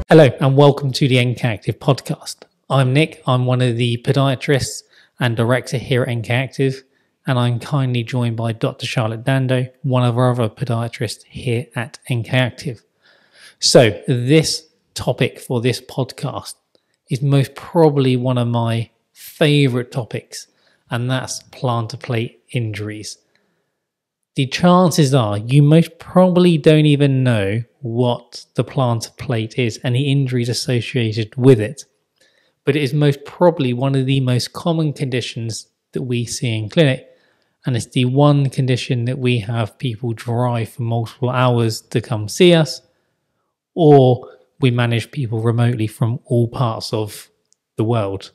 Hello and welcome to the NK Active podcast. I'm Nick. I'm one of the podiatrists and director here at NK Active, and I'm kindly joined by Dr. Charlotte Dando, one of our other podiatrists here at NK Active. So this topic for this podcast is most probably one of my favorite topics, and that's plantar plate injuries. The chances are you most probably don't even know what the plantar plate is and the injuries associated with it. But it is most probably one of the most common conditions that we see in clinic. And it's the one condition that we have people drive for multiple hours to come see us, or we manage people remotely from all parts of the world.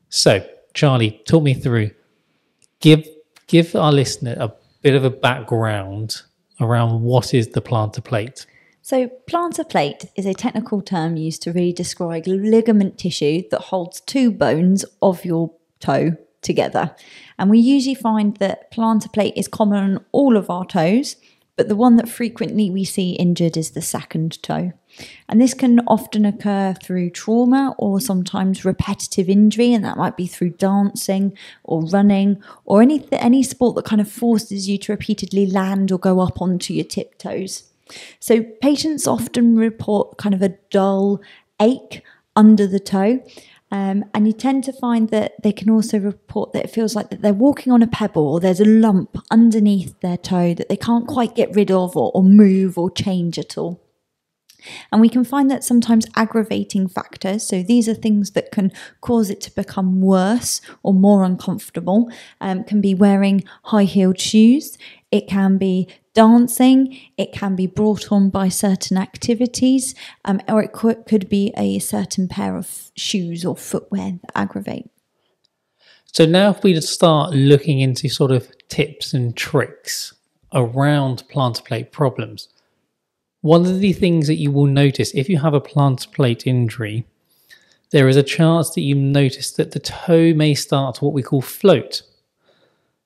So, Charlie, talk me through. Give our listener a bit of a background around what is the plantar plate. So plantar plate is a technical term used to really describe ligament tissue that holds two bones of your toe together. And we usually find that plantar plate is common on all of our toes, but the one that frequently we see injured is the second toe. And this can often occur through trauma or sometimes repetitive injury, and that might be through dancing or running or any sport that kind of forces you to repeatedly land or go up onto your tiptoes. So patients often report kind of a dull ache under the toe. And you tend to find that they can also report that it feels like that they're walking on a pebble or there's a lump underneath their toe that they can't quite get rid of or move or change at all. And we can find that sometimes aggravating factors, so these are things that can cause it to become worse or more uncomfortable, can be wearing high-heeled shoes, it can be dancing, it can be brought on by certain activities, or it could be a certain pair of shoes or footwear that aggravate. So now if we start looking into sort of tips and tricks around plantar plate problems, one of the things that you will notice if you have a plantar plate injury, there is a chance that you notice that the toe may start to what we call float,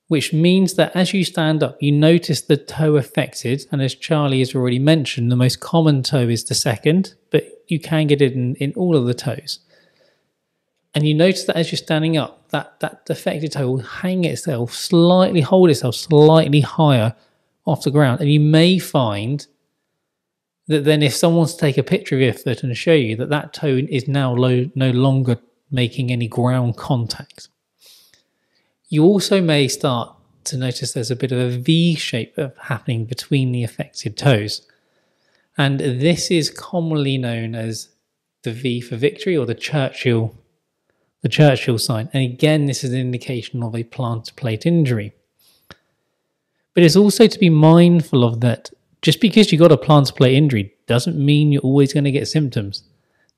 which means that as you stand up, you notice the toe affected. And as Charlie has already mentioned, the most common toe is the second, but you can get it in all of the toes. And you notice that as you're standing up, that affected toe will hold itself slightly higher off the ground. And you may find that then if someone's to take a picture of your foot and show you that toe is now no longer making any ground contact. You also may start to notice there's a bit of a V shape happening between the affected toes. And this is commonly known as the V for victory, or the Churchill sign. And again, this is an indication of a plantar plate injury. But it's also to be mindful of that just because you got a plantar plate injury doesn't mean you're always going to get symptoms.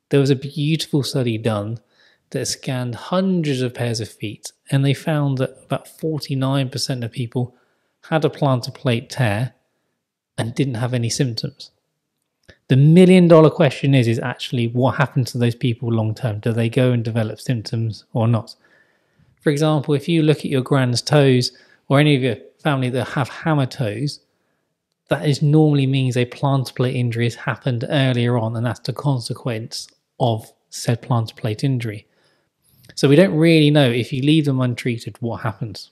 There was a beautiful study done that scanned hundreds of pairs of feet, and they found that about 49% of people had a plantar plate tear and didn't have any symptoms. The $1 million question is actually what happens to those people long term? Do they go and develop symptoms or not? For example, if you look at your grand's toes or any of your family that have hammer toes, that is normally means a plantar plate injury has happened earlier on, and that's the consequence of said plantar plate injury. So we don't really know if you leave them untreated what happens.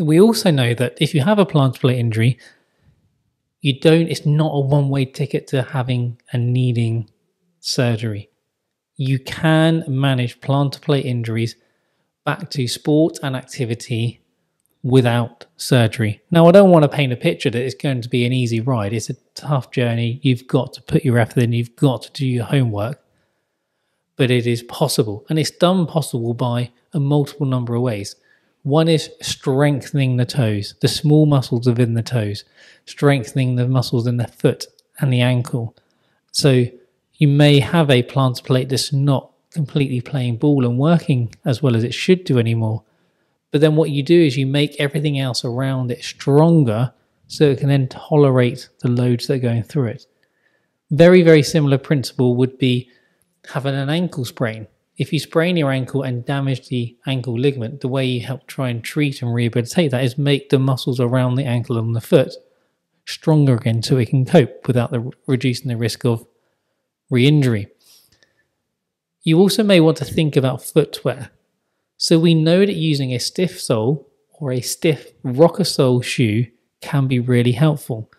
We also know that if you have a plantar plate injury, it's not a one-way ticket to having and needing surgery. You can manage plantar plate injuries back to sport and activity without surgery. Now, I don't want to paint a picture that it's going to be an easy ride. It's a tough journey. You've got to put your effort in. You've got to do your homework. But it is possible. And it's done possible by a multiple number of ways. One is strengthening the toes, the small muscles within the toes, strengthening the muscles in the foot and the ankle. So you may have a plantar plate that's not completely playing ball and working as well as it should do anymore. But then what you do is you make everything else around it stronger so it can then tolerate the loads that are going through it. Very, very similar principle would be having an ankle sprain. If you sprain your ankle and damage the ankle ligament, the way you help try and treat and rehabilitate that is make the muscles around the ankle and the foot stronger again so it can cope without reducing the risk of re-injury. You also may want to think about footwear. So we know that using a stiff sole or a stiff rocker sole shoe can be really helpful.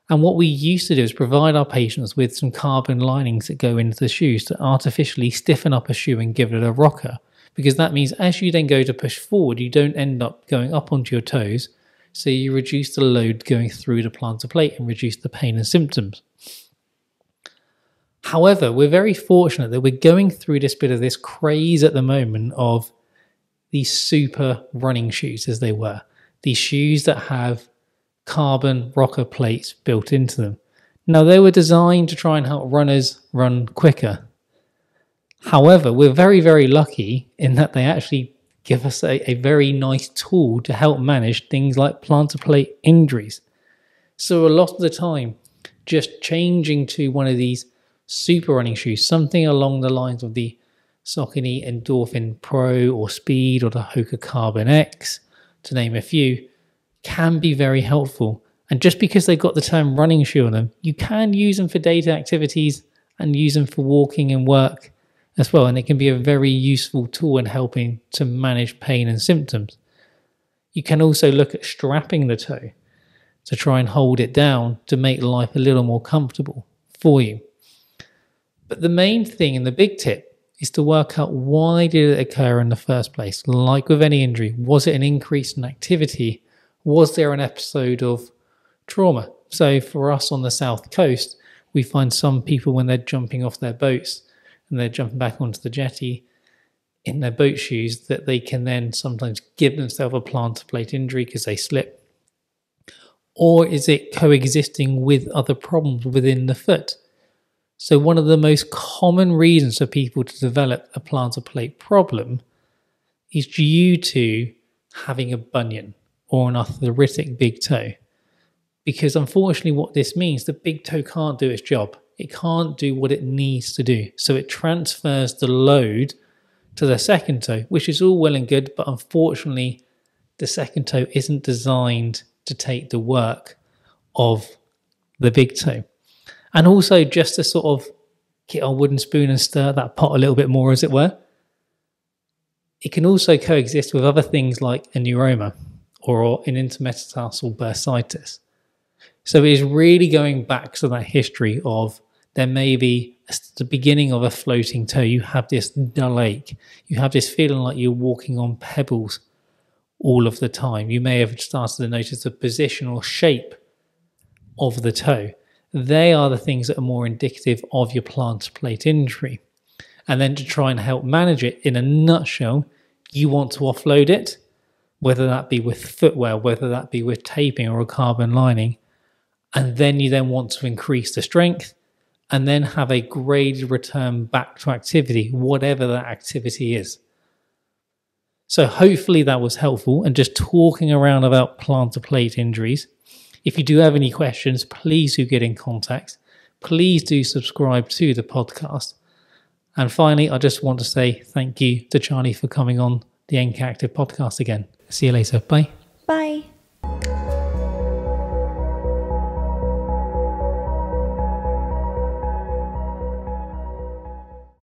And what we used to do is provide our patients with some carbon linings that go into the shoes to artificially stiffen up a shoe and give it a rocker. Because that means as you then go to push forward, you don't end up going up onto your toes. So you reduce the load going through the plantar plate and reduce the pain and symptoms. However, we're very fortunate that we're going through this bit of this craze at the moment of these super running shoes, as they were. These shoes that have carbon rocker plates built into them. Now, they were designed to try and help runners run quicker. However, we're very, very lucky in that they actually give us a very nice tool to help manage things like plantar plate injuries. So a lot of the time, just changing to one of these super running shoes, something along the lines of the Saucony Endorphin Pro or Speed or the Hoka Carbon X, to name a few, can be very helpful. And just because they've got the term running shoe on them, you can use them for data activities and use them for walking and work as well. And it can be a very useful tool in helping to manage pain and symptoms. You can also look at strapping the toe to try and hold it down to make life a little more comfortable for you. But the main thing and the big tip is to work out, why did it occur in the first place? Like with any injury, was it an increase in activity? Was there an episode of trauma? So for us on the south coast, we find some people when they're jumping off their boats and they're jumping back onto the jetty in their boat shoes, that they can then sometimes give themselves a plantar plate injury because they slip. Or is it coexisting with other problems within the foot? So one of the most common reasons for people to develop a plantar plate problem is due to having a bunion or an arthritic big toe. Because unfortunately what this means, the big toe can't do its job. It can't do what it needs to do. So it transfers the load to the second toe, which is all well and good, but unfortunately the second toe isn't designed to take the work of the big toe. And also, just to sort of get our wooden spoon and stir that pot a little bit more, as it were, it can also coexist with other things like a neuroma or an intermetatarsal bursitis. So it is really going back to that history of, there may be at the beginning of a floating toe, you have this dull ache. You have this feeling like you're walking on pebbles all of the time. You may have started to notice the position or shape of the toe. They are the things that are more indicative of your plantar plate injury. And then to try and help manage it, in a nutshell, you want to offload it, whether that be with footwear, whether that be with taping or a carbon lining. And then you then want to increase the strength and then have a graded return back to activity, whatever that activity is. So hopefully that was helpful, and just talking around about plantar plate injuries. If you do have any questions, please do get in contact. Please do subscribe to the podcast. And finally, I just want to say thank you to Charlie for coming on the NK Active podcast again. See you later. Bye. Bye.